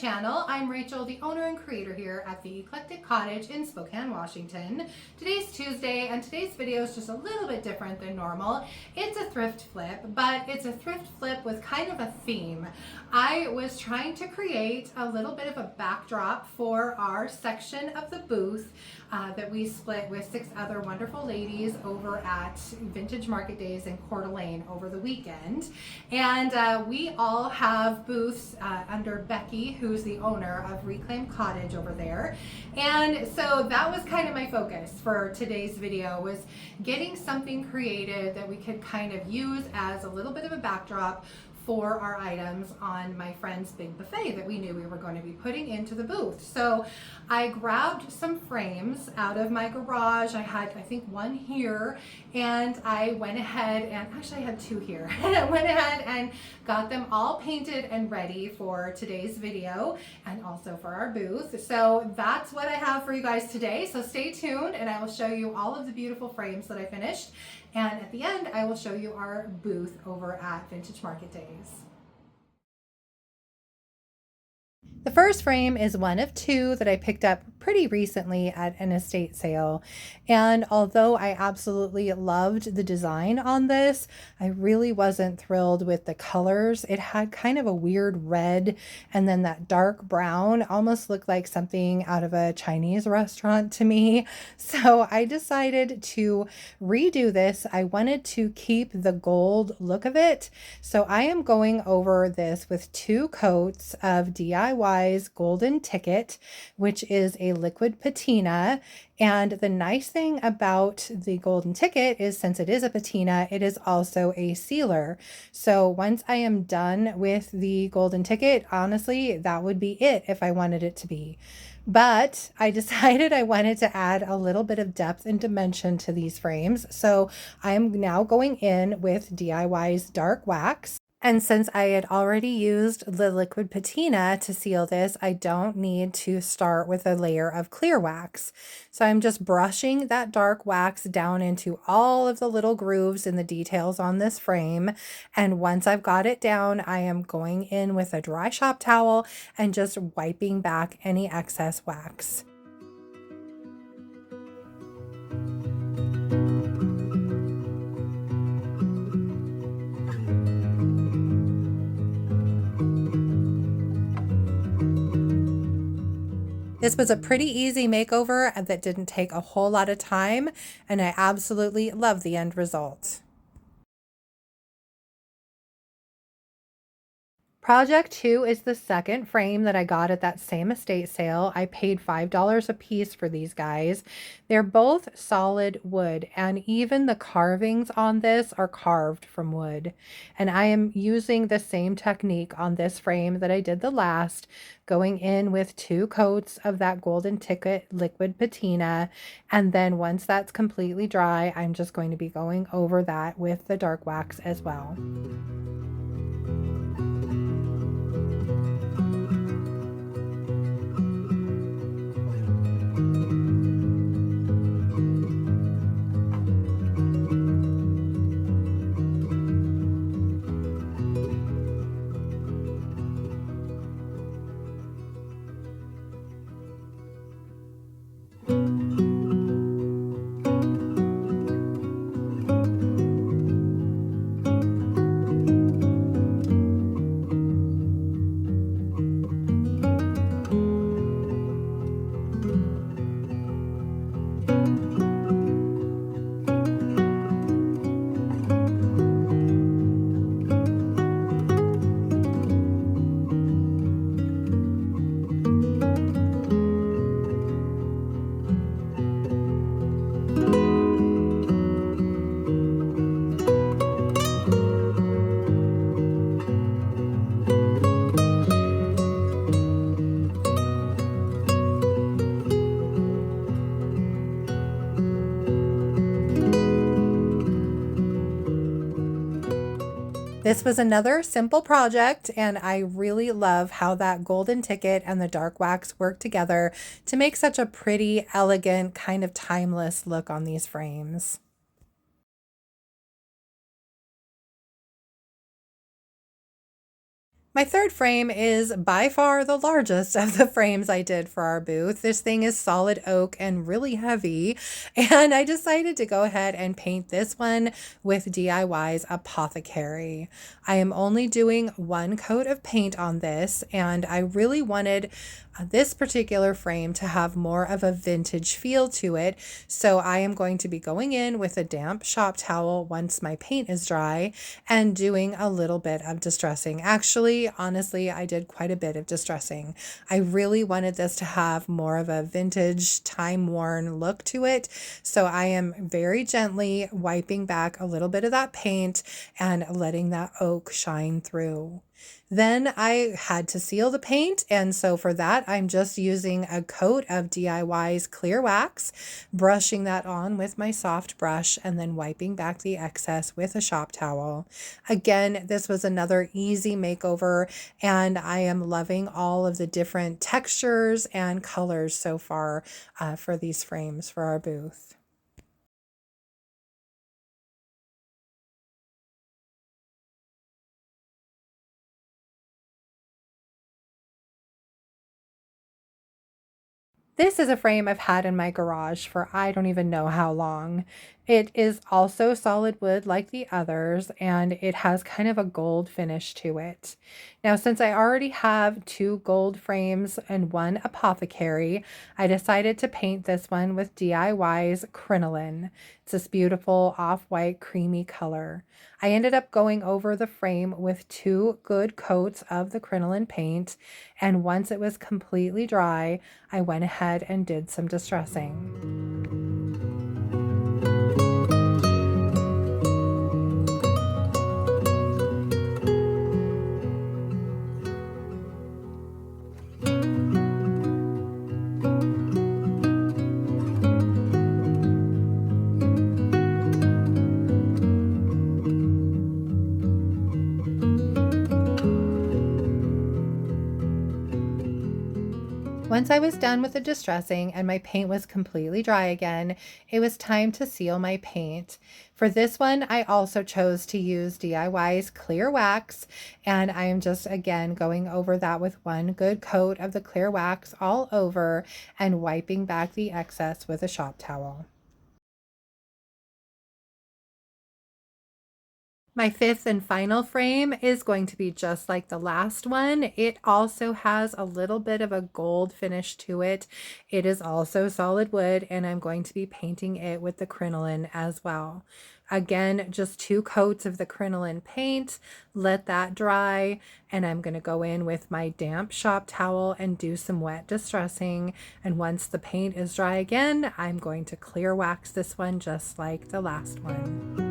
channel. I'm Rachel, the owner and creator here at the Eclectic Cottage in Spokane, Washington. Today's Tuesday, and today's video is just a little bit different than normal. It's a thrift flip, but it's a thrift flip with kind of a theme. I was trying to create a little bit of a backdrop for our section of the booth that we split with 6 other wonderful ladies over at Vintage Market Days in Coeur d'Alene over the weekend. And we all have booths under Becky, who's the owner of Reclaim Cottage over there. And so that was kind of my focus for today's video, was getting something created that we could kind of use as a little bit of a backdrop for our items on my friend's big buffet that we knew we were going to be putting into the booth. So I grabbed some frames out of my garage. I had, I think, one here, and I went ahead and actually I had 2 here. And I went ahead and got them all painted and ready for today's video and also for our booth. So that's what I have for you guys today. So stay tuned and I will show you all of the beautiful frames that I finished. And at the end, I will show you our booth over at Vintage Market Days. The first frame is one of 2 that I picked up pretty recently at an estate sale. And although I absolutely loved the design on this, I really wasn't thrilled with the colors. It had kind of a weird red and then that dark brown, almost looked like something out of a Chinese restaurant to me. So I decided to redo this. I wanted to keep the gold look of it. So I am going over this with 2 coats of DIY's Golden Ticket, which is a liquid patina. And the nice thing about the Golden Ticket is, since it is a patina, it is also a sealer. So once I am done with the Golden Ticket, honestly, that would be it if I wanted it to be. But I decided I wanted to add a little bit of depth and dimension to these frames. So I'm now going in with DIY's dark wax. And since I had already used the liquid patina to seal this, I don't need to start with a layer of clear wax. So I'm just brushing that dark wax down into all of the little grooves in the details on this frame. And once I've got it down, I am going in with a dry shop towel and just wiping back any excess wax. This was a pretty easy makeover that didn't take a whole lot of time, and I absolutely love the end result. Project 2 is the second frame that I got at that same estate sale. I paid $5 a piece for these guys. They're both solid wood, and even the carvings on this are carved from wood. And I am using the same technique on this frame that I did the last, going in with 2 coats of that Golden Ticket liquid patina. And then once that's completely dry, I'm just going to be going over that with the dark wax as well. This was another simple project, and I really love how that Golden Ticket and the dark wax work together to make such a pretty, elegant, kind of timeless look on these frames. My third frame is by far the largest of the frames I did for our booth. This thing is solid oak and really heavy, and I decided to go ahead and paint this one with DIY's Apothecary. I am only doing one coat of paint on this, and I really wanted this particular frame to have more of a vintage feel to it. So I am going to be going in with a damp shop towel once my paint is dry and doing a little bit of distressing. Actually, honestly, I did quite a bit of distressing. I really wanted this to have more of a vintage, time-worn look to it. So I am very gently wiping back a little bit of that paint and letting that oak shine through. Then I had to seal the paint, and so for that, I'm just using a coat of DIY's clear wax, brushing that on with my soft brush, and then wiping back the excess with a shop towel. Again, this was another easy makeover, and I am loving all of the different textures and colors so far for these frames for our booth. This is a frame I've had in my garage for I don't even know how long. It is also solid wood like the others, and it has kind of a gold finish to it. Now, since I already have two gold frames and one apothecary, I decided to paint this one with DIY's Crinoline. It's this beautiful off-white creamy color. I ended up going over the frame with two good coats of the crinoline paint, and once it was completely dry, I went ahead and did some distressing. Once I was done with the distressing and my paint was completely dry again, it was time to seal my paint. For this one, I also chose to use DIY's clear wax, and I am just again going over that with one good coat of the clear wax all over and wiping back the excess with a shop towel. My fifth and final frame is going to be just like the last one. It also has a little bit of a gold finish to it. It is also solid wood, and I'm going to be painting it with the crinoline as well. Again, just two coats of the crinoline paint, let that dry, and I'm going to go in with my damp shop towel and do some wet distressing. And once the paint is dry again, I'm going to clear wax this one just like the last one.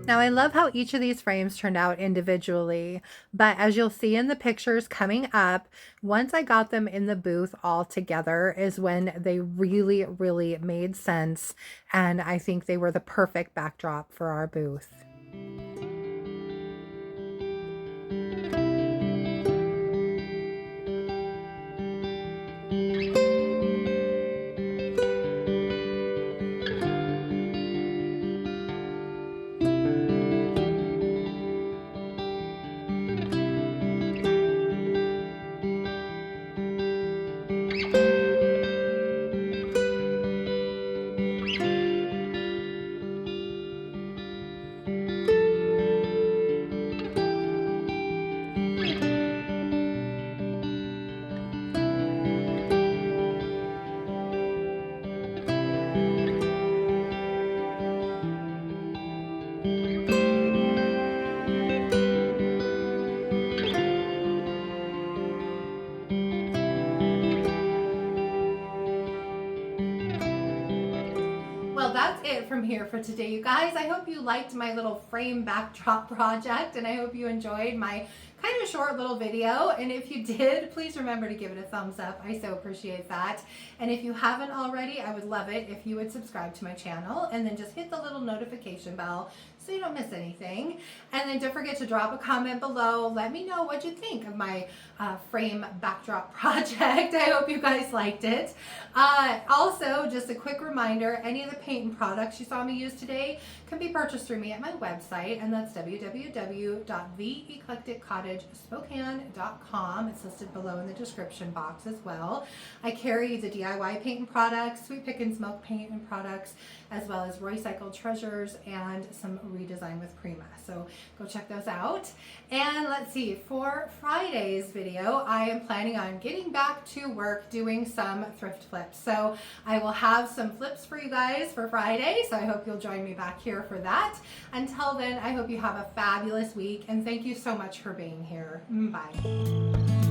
Now, I love how each of these frames turned out individually, but as you'll see in the pictures coming up, once I got them in the booth all together is when they really, really made sense, and I think they were the perfect backdrop for our booth. that's it from here for today, you guys. I hope you liked my little frame backdrop project, and I hope you enjoyed my kind of short little video. And if you did, please remember to give it a thumbs up. I so appreciate that. And if you haven't already, I would love it if you would subscribe to my channel and then just hit the little notification bell so you don't miss anything. And then don't forget to drop a comment below. Let me know what you think of my frame backdrop project. I hope you guys liked it. Also, just a quick reminder, any of the paint and products you saw me use today can be purchased through me at my website, and that's www.theeclecticcottagespokane.com. It's listed below in the description box as well. I carry the DIY paint and products, Sweet Pick and Smoke paint and products, as well as Recycled Treasures and some redesign with Prima. So go check those out. And let's see, for Friday's video, I am planning on getting back to work doing some thrift flips. So I will have some flips for you guys for Friday. So I hope you'll join me back here for that. Until then, I hope you have a fabulous week, and thank you so much for being here. Bye.